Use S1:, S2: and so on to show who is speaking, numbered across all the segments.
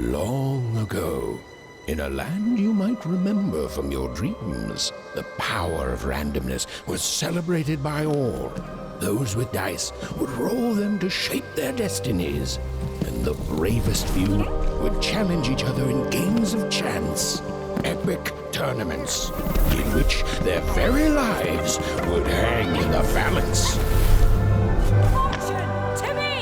S1: Long ago, in a land you might remember from your dreams, the power of randomness was celebrated by all. Those with dice would roll them to shape their destinies, and the bravest few would challenge each other in games of chance, epic tournaments, in which their very lives would hang in the balance.
S2: Fortune to me!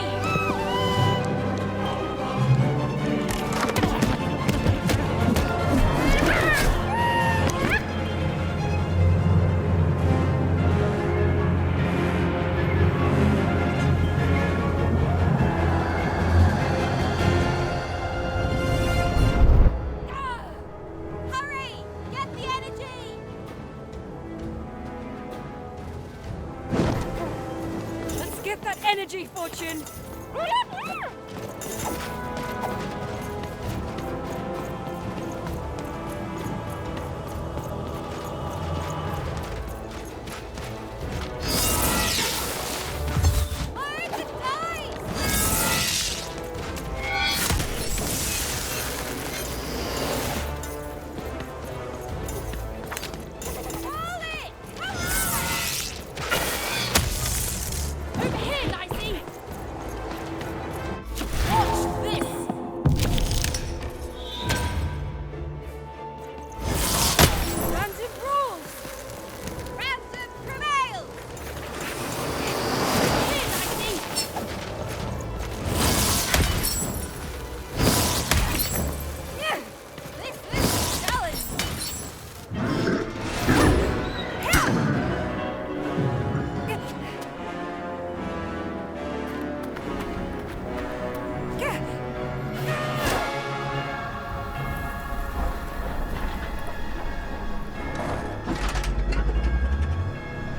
S2: Hurry! Get the energy! Let's get that energy, Fortune! Fire the dice! Hold it! Come on! Over here, Nicey! Watch this! Ransom rules! Ransom prevails! Over here, Nicey! Yeah! This is a challenge!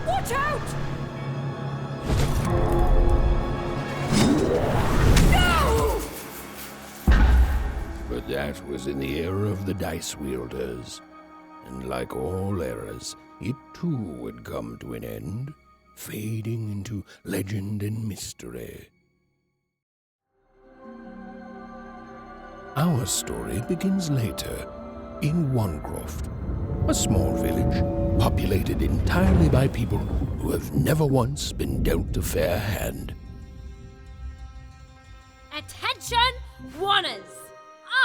S2: Watch out! No!
S1: But that was in the era of the dice wielders, and like all eras, it too would come to an end, fading into legend and mystery. Our story begins later, in One-Croft, a small village populated entirely by people who have never once been dealt a fair hand.
S2: Attention, Wanners!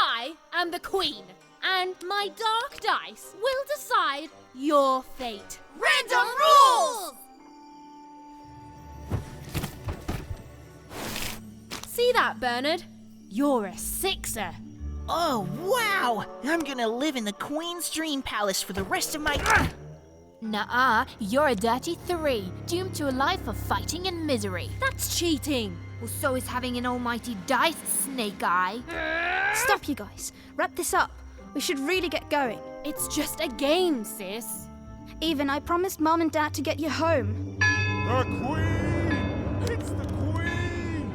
S2: I am the Queen, and my dark dice will decide your fate. Random rules! See that, Bernard? You're a sixer.
S3: Oh, wow! I'm gonna live in the Queen's Dream Palace for the rest of my...
S4: Nuh-uh, you're a dirty 3, doomed to a life of fighting and misery.
S2: That's cheating.
S4: Well, so is having an almighty dice, Snake Eye.
S5: Stop, you guys. Wrap this up. We should really get going.
S2: It's just a game, sis.
S5: Even I promised Mom and Dad to get you home.
S6: The Queen! It's the Queen!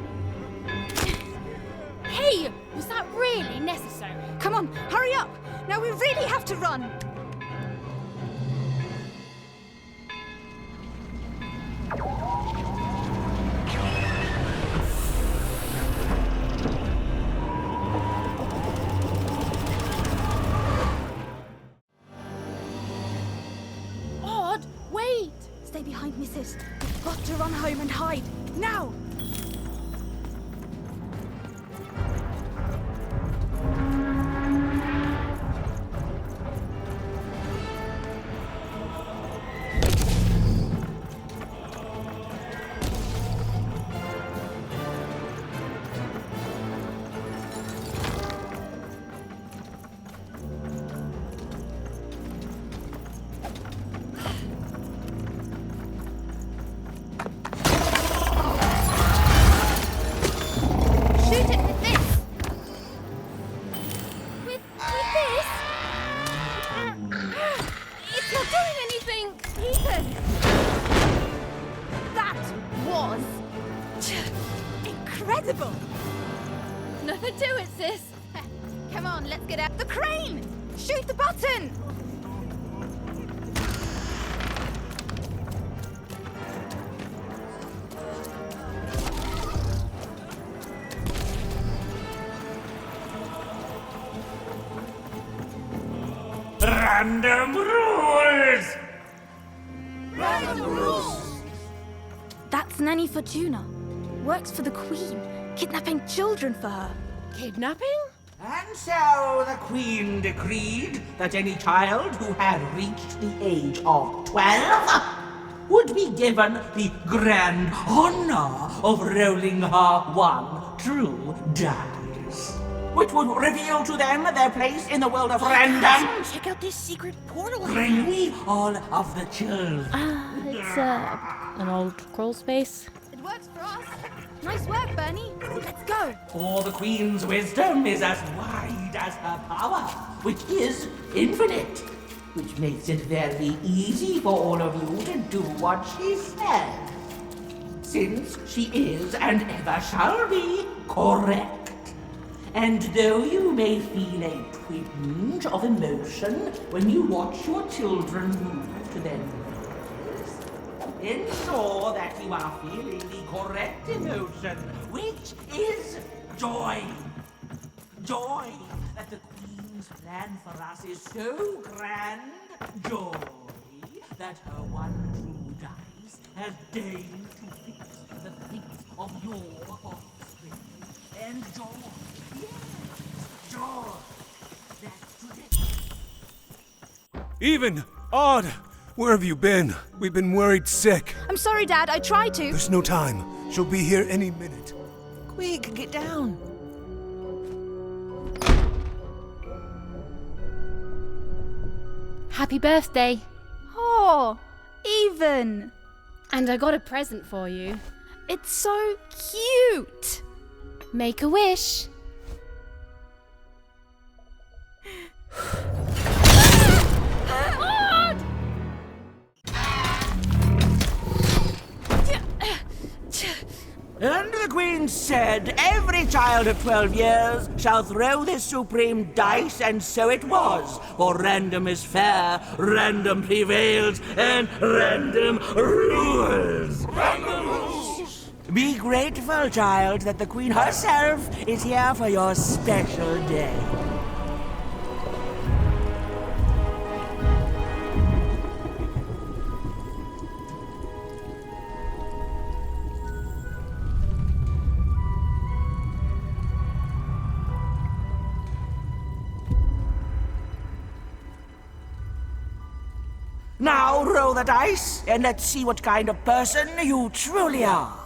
S2: Hey, was that really necessary?
S5: Come on, hurry up. Now we really have to run.
S2: Odd, wait.
S5: Stay behind me, sis. We've got to run home and hide. Now!
S2: Shoot it with this. With this? It's not doing anything. Ethan.
S5: That was incredible.
S2: Nothing to it, sis.
S5: Come on, let's get out. The crane! Shoot the button!
S7: Random rules!
S5: That's Nanny Fortuna. Works for the Queen, kidnapping children for her.
S2: Kidnapping?
S7: And so the Queen decreed that any child who had reached the age of 12 would be given the grand honor of rolling her one true dice, which would reveal to them their place in the world of random.
S3: Check out this secret portal.
S7: Bring me all of the children.
S2: It's an old crawl space.
S5: It works for us. Nice work, Bernie. Let's go.
S7: For the Queen's wisdom is as wide as her power, which is infinite, which makes it very easy for all of you to do what she says, since she is and ever shall be correct. And though you may feel a twinge of emotion when you watch your children move to their knees, ensure that you are feeling the correct emotion, which is joy. Joy that the Queen's plan for us is so grand. Joy that her one true dice has deigned to fix the fate of your offspring. And joy, yes, joy that today.
S6: Even! Odd! Where have you been? We've been worried sick.
S5: I'm sorry, Dad. I tried to.
S6: There's no time. She'll be here any minute.
S3: Quick, get down.
S2: Happy birthday.
S5: Oh, Even.
S2: And I got a present for you.
S5: It's so cute.
S2: Make a wish.
S7: And the Queen said, every child of 12 years shall throw this supreme dice, and so it was. For random is fair, random prevails, and random rules. Random rules! Be grateful, child, that the Queen herself is here for your special day. Now roll the dice, and let's see what kind of person you truly are.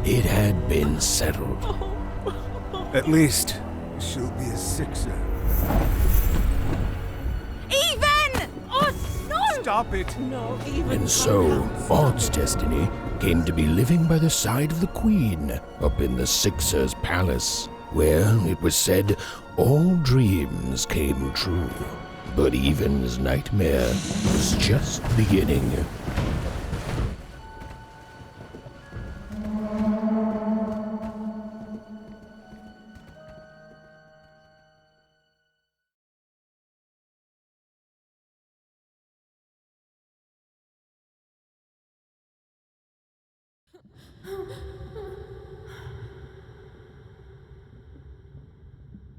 S1: It had been settled.
S6: At least, she'll be a sixer.
S5: Even! Oh, no!
S6: Stop it!
S1: And so, Odd's destiny came to be living by the side of the Queen up in the Sixer's palace, where, it was said, all dreams came true. But Even's nightmare was just beginning.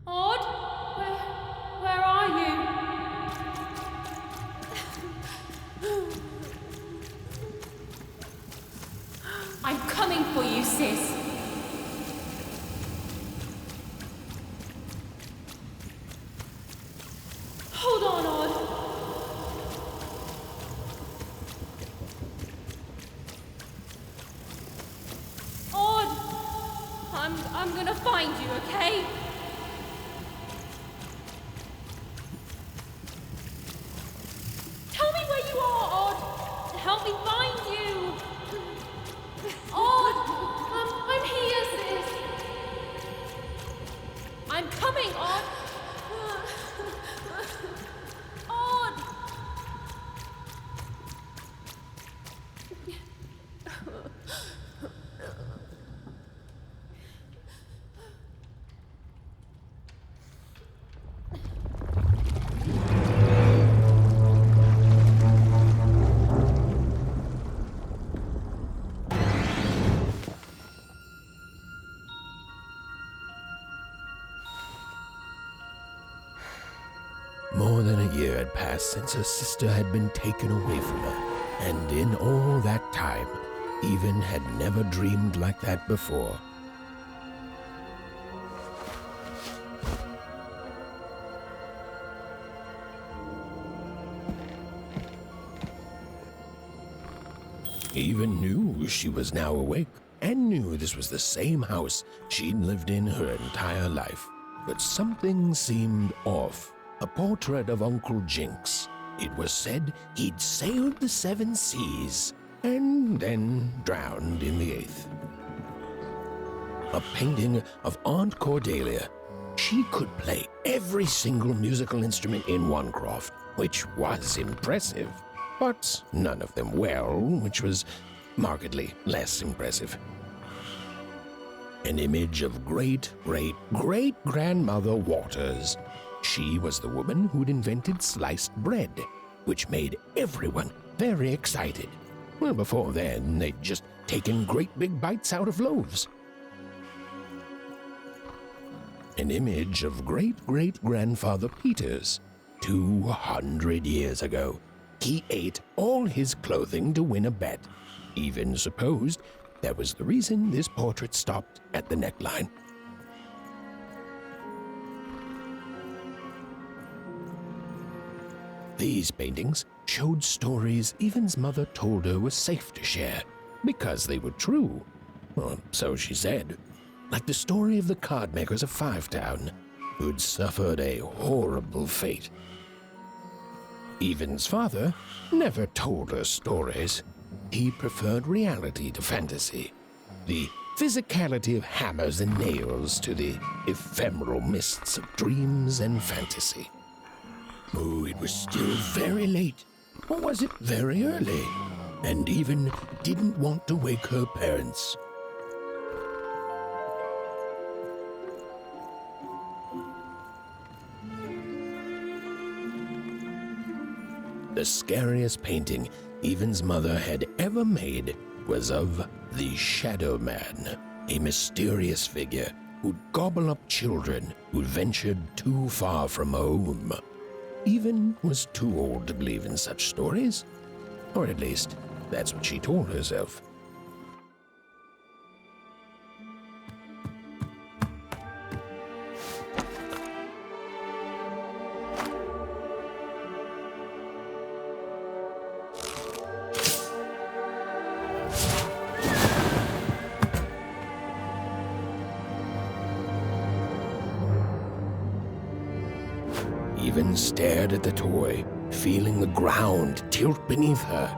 S2: Odd? Where are you? I'm coming for you, sis. Hold on, Odd. Odd! I'm gonna find you, okay? Tell me where you are, Odd! Help me find you! Odd! I'm here, sis! I'm coming, Odd! Odd!
S1: had passed since her sister had been taken away from her, and in all that time, Even had never dreamed like that before. Even knew she was now awake, and knew this was the same house she'd lived in her entire life. But something seemed off. A portrait of Uncle Jinx. It was said he'd sailed the 7 seas, and then drowned in the 8th. A painting of Aunt Cordelia. She could play every single musical instrument in One-Croft, which was impressive. But none of them well, which was markedly less impressive. An image of great-great-great-grandmother Waters. She was the woman who'd invented sliced bread, which made everyone very excited. Well, before then, they'd just taken great big bites out of loaves. An image of great-great-grandfather Peters. 200 years ago. He ate all his clothing to win a bet. Even supposed that was the reason this portrait stopped at the neckline. These paintings showed stories Even's mother told her was safe to share, because they were true. Well, so she said. Like the story of the card makers of Fivetown, who'd suffered a horrible fate. Even's father never told her stories. He preferred reality to fantasy, the physicality of hammers and nails to the ephemeral mists of dreams and fantasy. Oh, it was still very late, or was it very early? And Even didn't want to wake her parents. The scariest painting Even's mother had ever made was of the Shadow Man, a mysterious figure who'd gobble up children who'd ventured too far from home. Even was too old to believe in such stories, or at least that's what she told herself. Even stared at the toy, feeling the ground tilt beneath her.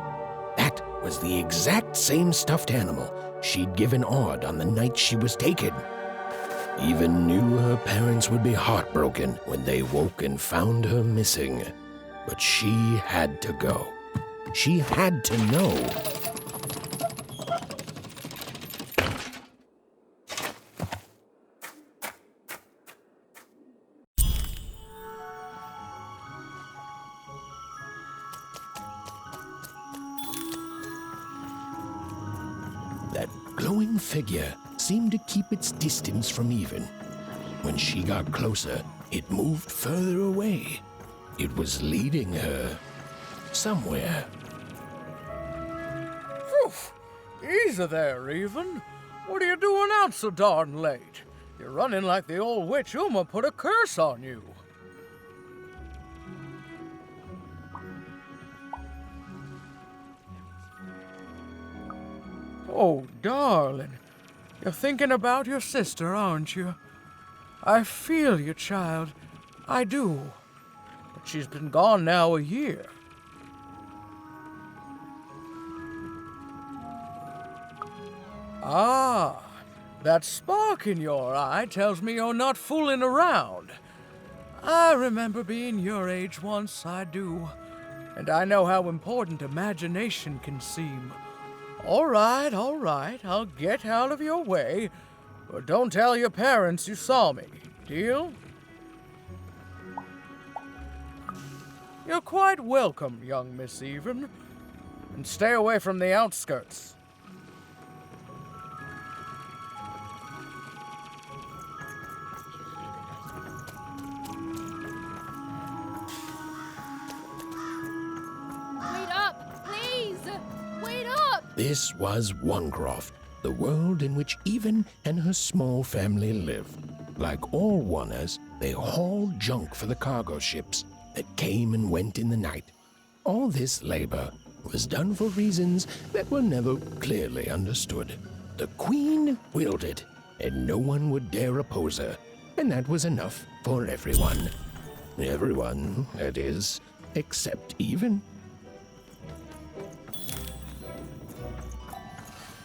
S1: That was the exact same stuffed animal she'd given Odd on the night she was taken. Even knew her parents would be heartbroken when they woke and found her missing. But she had to go. She had to know. That glowing figure seemed to keep its distance from Even. When she got closer, it moved further away. It was leading her somewhere.
S8: Oof! Easy there, Even. What are you doing out so darn late? You're running like the old witch Uma put a curse on you. Oh, darling, you're thinking about your sister, aren't you? I feel you, child. I do. But she's been gone now a year. Ah, that spark in your eye tells me you're not fooling around. I remember being your age once, I do. And I know how important imagination can seem. All right, I'll get out of your way. But don't tell your parents you saw me, deal? You're quite welcome, young Miss Even. And stay away from the outskirts.
S1: This was One-Croft, the world in which Even and her small family lived. Like all Oners, they hauled junk for the cargo ships that came and went in the night. All this labor was done for reasons that were never clearly understood. The Queen willed it, and no one would dare oppose her, and that was enough for everyone. Everyone, that is, except Even.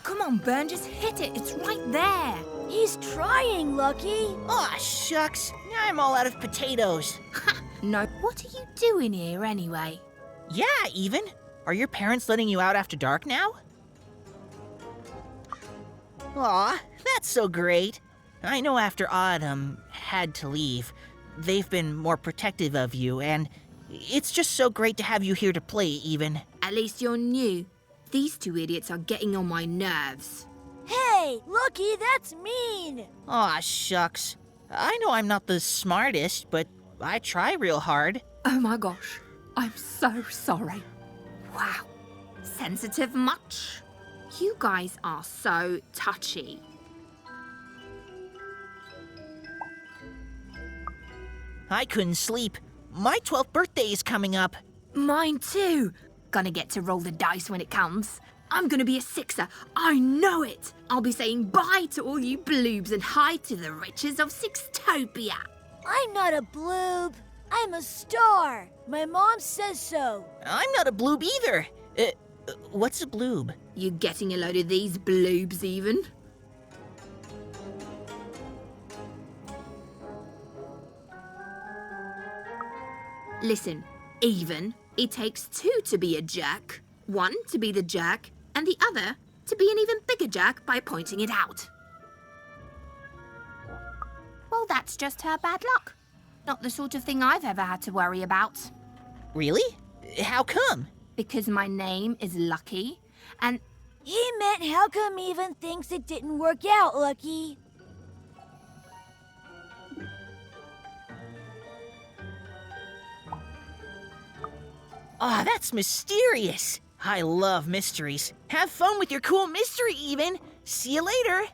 S5: Come on, Burn, just hit it. It's right there.
S2: He's trying, Lucky.
S3: Aw, shucks. Now I'm all out of potatoes.
S4: No, what are you doing here anyway?
S3: Yeah, Even. Are your parents letting you out after dark now? Aw, that's so great. I know after Autumn had to leave, they've been more protective of you, and it's just so great to have you here to play, Even.
S4: At least you're new. These two idiots are getting on my nerves.
S2: Hey, Lucky, that's mean.
S3: Aw, shucks. I know I'm not the smartest, but I try real hard.
S4: Oh my gosh, I'm so sorry. Wow, sensitive much? You guys are so touchy.
S3: I couldn't sleep. My 12th birthday is coming up.
S4: Mine too. Gonna get to roll the dice when it comes. I'm gonna be a sixer. I know it. I'll be saying bye to all you bloobs and hi to the riches of Sixtopia.
S2: I'm not a bloob. I'm a star. My mom says so.
S3: I'm not a bloob either. What's a bloob?
S4: You getting a load of these bloobs even? Listen, Even, it takes two to be a jerk. One to be the jerk, and the other to be an even bigger jerk by pointing it out. Well, that's just her bad luck. Not the sort of thing I've ever had to worry about.
S3: Really? How come?
S4: Because my name is Lucky, and
S2: He meant how come Even thinks it didn't work out, Lucky?
S3: Aw, that's mysterious. I love mysteries. Have fun with your cool mystery, Even. See you later.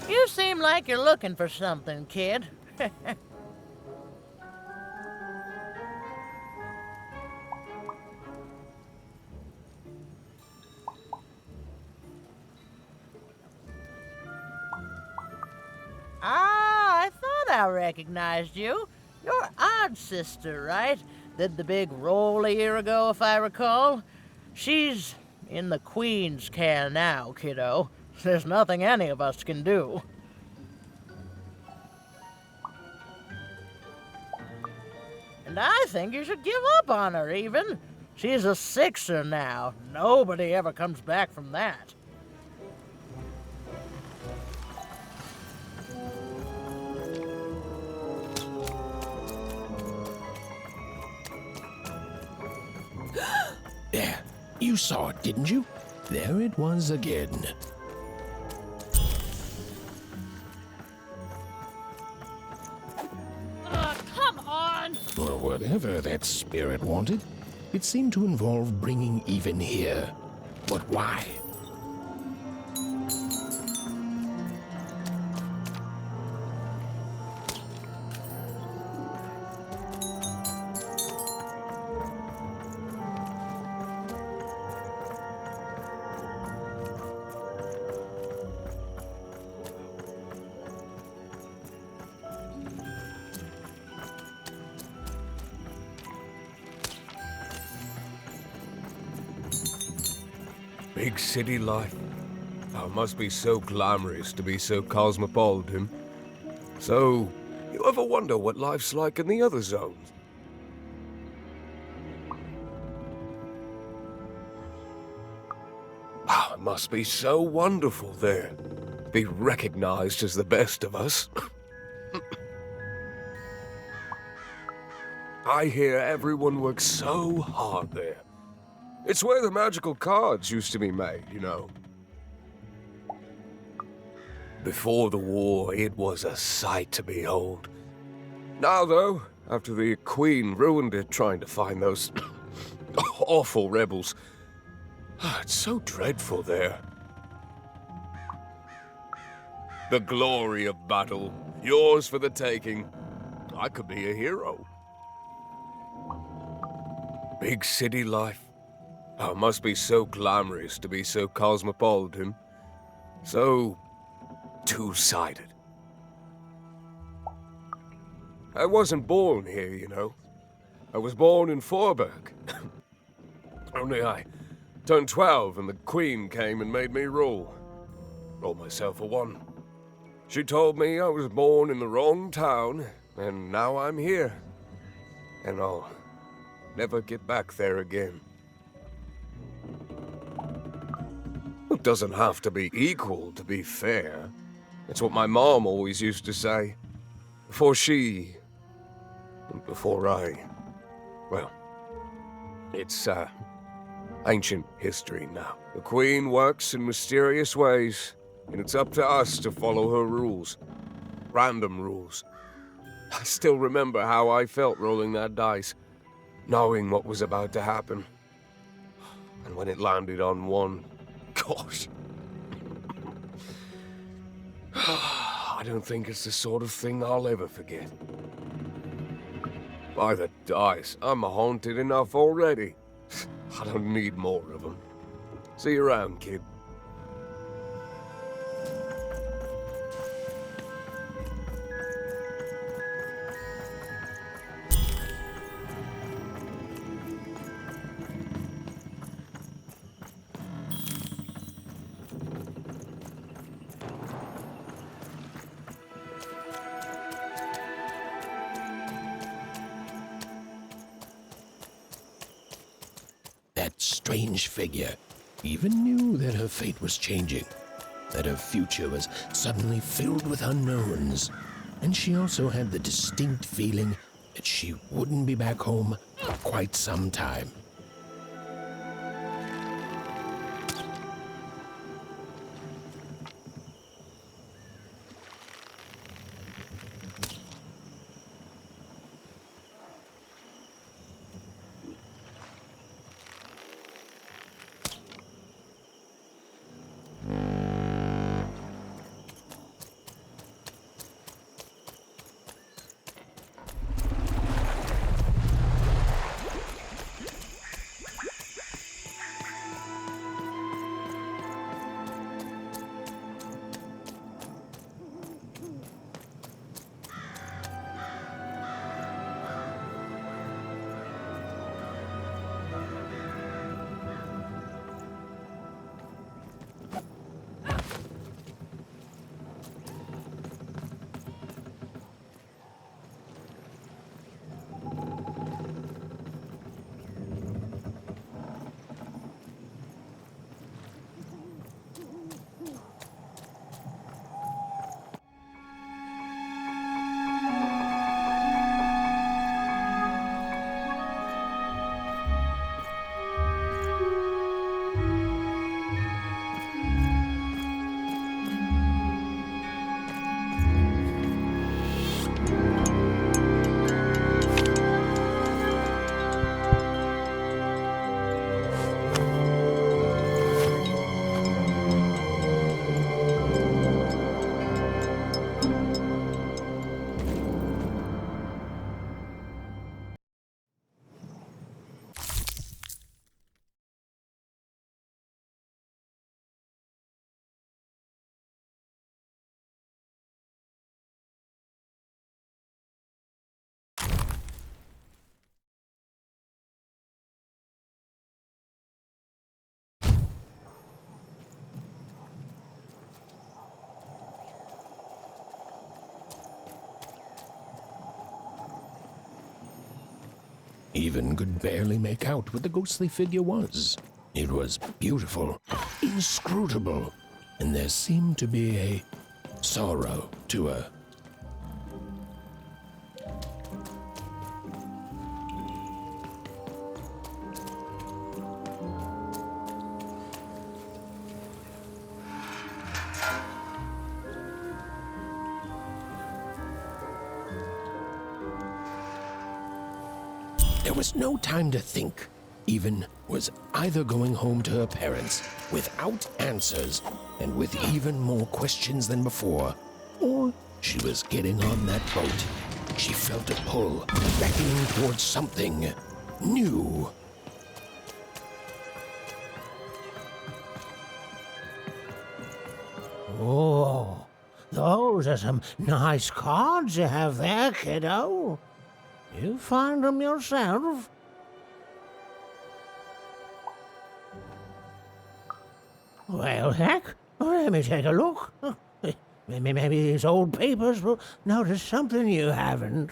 S9: You seem like you're looking for something, kid. I thought I recognized you. You're Odd Sister, right? Did the big roll a year ago, if I recall. She's in the Queen's care now, kiddo. There's nothing any of us can do. And I think you should give up on her, Even. She's a sixer now. Nobody ever comes back from that.
S1: There. You saw it, didn't you? There it was again.
S2: Come on!
S1: Or whatever that spirit wanted. It seemed to involve bringing even here. But why?
S6: Big city life. Oh, it must be so glamorous to be so cosmopolitan. So, you ever wonder what life's like in the other zones? Oh, it must be so wonderful there. Be recognized as the best of us. I hear everyone works so hard there. It's where the magical cards used to be made, you know. Before the war, it was a sight to behold. Now, though, after the Queen ruined it trying to find those awful rebels, it's so dreadful there. The glory of battle, yours for the taking. I could be a hero. Big city life. Oh, it must be so glamorous to be so cosmopolitan. So two-sided. I wasn't born here, you know. I was born in Forberg. Only I turned 12 and the Queen came and made me rule. Rolled myself a one. She told me I was born in the wrong town, and now I'm here. And I'll never get back there again. It doesn't have to be equal to be fair. It's what my mom always used to say. Before she... before I... well, it's, ancient history now. The Queen works in mysterious ways, and it's up to us to follow her rules. Random rules. I still remember how I felt rolling that dice, knowing what was about to happen. And when it landed on one... gosh. I don't think it's the sort of thing I'll ever forget. By the dice, I'm haunted enough already. I don't need more of them. See you around, kid.
S1: That strange figure even knew that her fate was changing, that her future was suddenly filled with unknowns, and she also had the distinct feeling that she wouldn't be back home for quite some time. even could barely make out what the ghostly figure was. It was beautiful, inscrutable, and there seemed to be a sorrow to her. There was no time to think. Even was either going home to her parents without answers and with even more questions than before, or she was getting on that boat. She felt a pull, beckoning towards something new.
S10: Oh, those are some nice cards you have there, kiddo. You find them yourself? Well, heck, let me take a look. Maybe these old papers will notice something you haven't.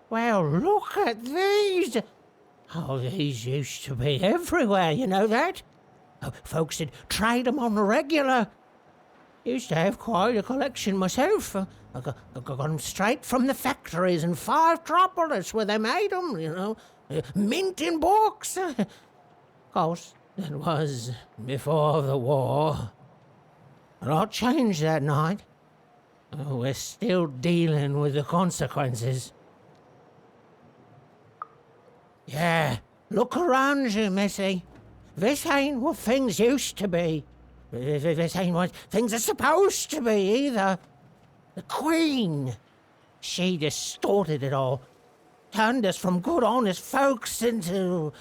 S10: Well, look at these. Oh, these used to be everywhere, you know that? Oh, folks would trade them on the regular. Used to have quite a collection myself. I got them straight from the factories in 5 Tropolis where they made them, you know. Mint in books. Of course, that was before the war. A lot changed that night. Oh, we're still dealing with the consequences. Yeah, look around you, Missy. This ain't what things used to be. This ain't what things are supposed to be, either. The Queen, she distorted it all. Turned us from good, honest folks into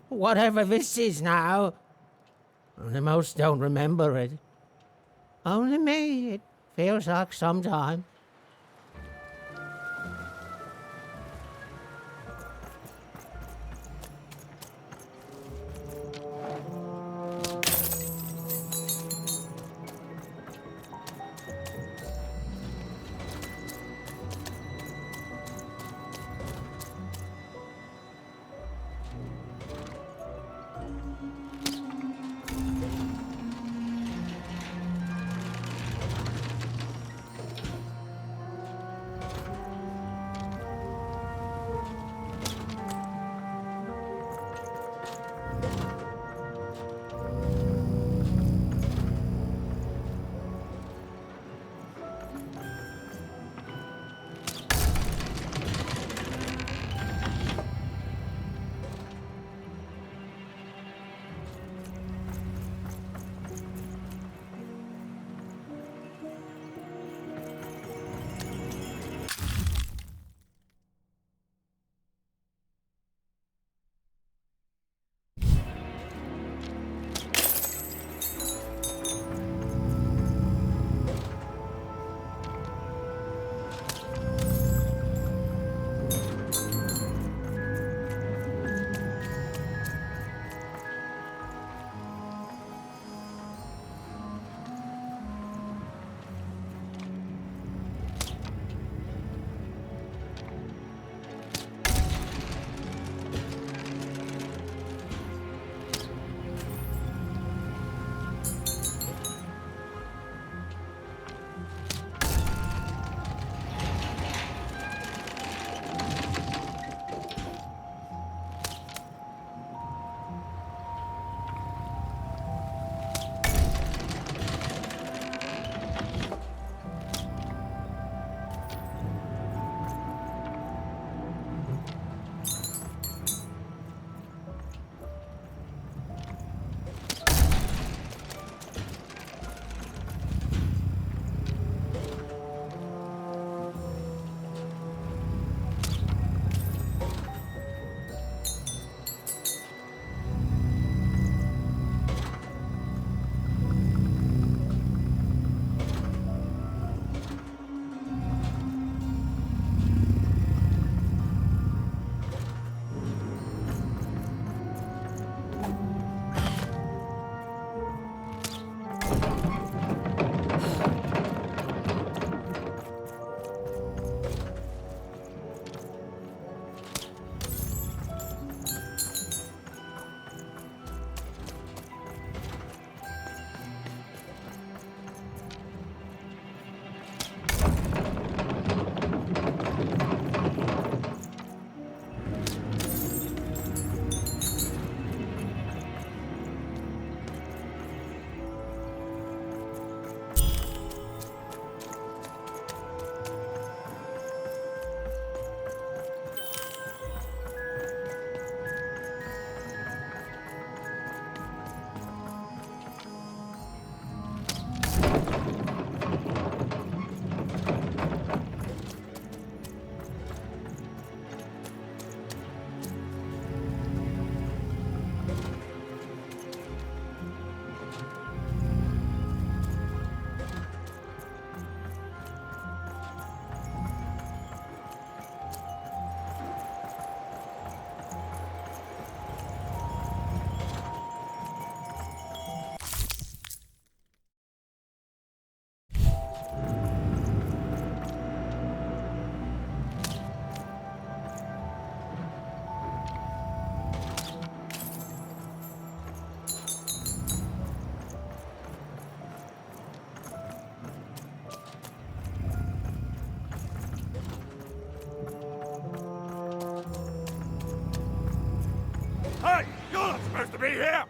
S10: whatever this is now. Only most don't remember it. Only me, it feels like sometime.
S1: Hey, you're not supposed to be here!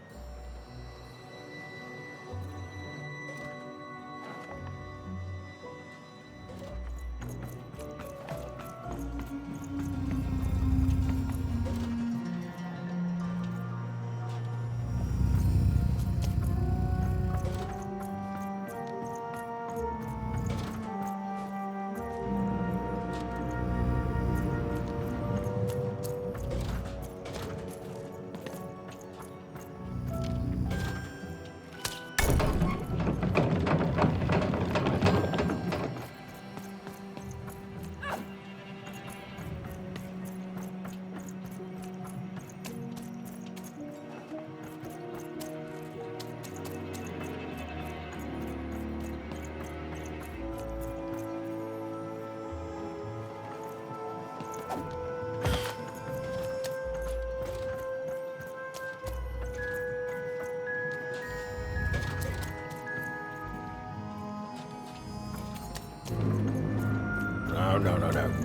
S1: No.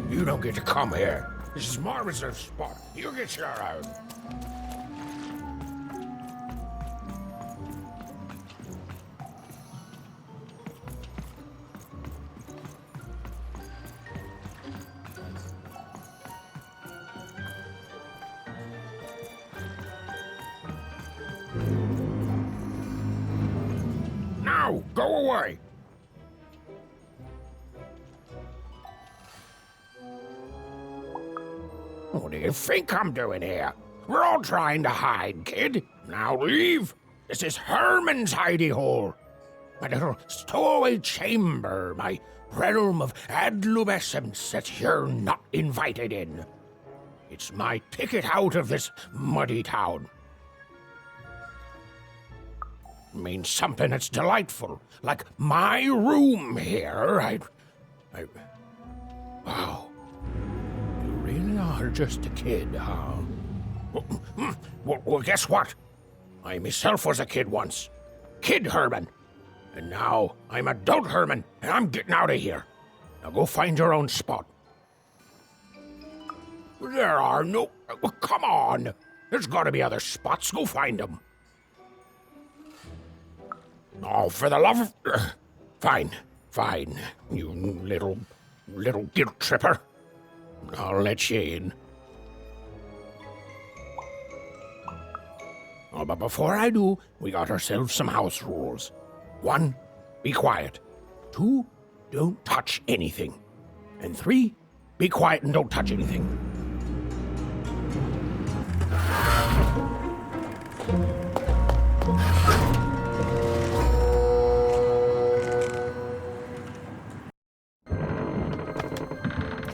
S1: You don't get to come here. This is my reserved spot. You get your own. Now, go away. What do you think I'm doing here? We're all trying to hide, kid. Now leave. This is Herman's hidey hole. My little stowaway chamber, my realm of adolescence that you're not invited in. It's my ticket out of this muddy town. It means something that's delightful, like my room here. Wow. You really are just a kid, huh? Well, guess what? I myself was a kid once. Kid Herman. And now I'm adult Herman, and I'm getting out of here. Now go find your own spot. There are no... Well, come on. There's got to be other spots. Go find them. Oh, for the love of... Fine. You little guilt tripper. I'll let you in. Oh, but before I do, we got ourselves some house rules. 1, be quiet. 2, don't touch anything. And 3, be quiet and don't touch anything.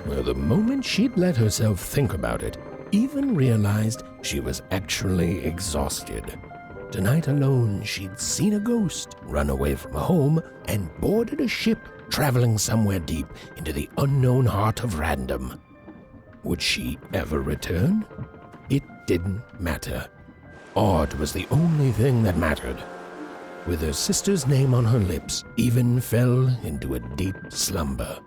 S1: Well, the moment she'd let herself think about it, even realized she was actually exhausted. Tonight alone, she'd seen a ghost, run away from home, and boarded a ship traveling somewhere deep into the unknown heart of random. Would she ever return? It didn't matter. Odd was the only thing that mattered. With her sister's name on her lips, Even fell into a deep slumber.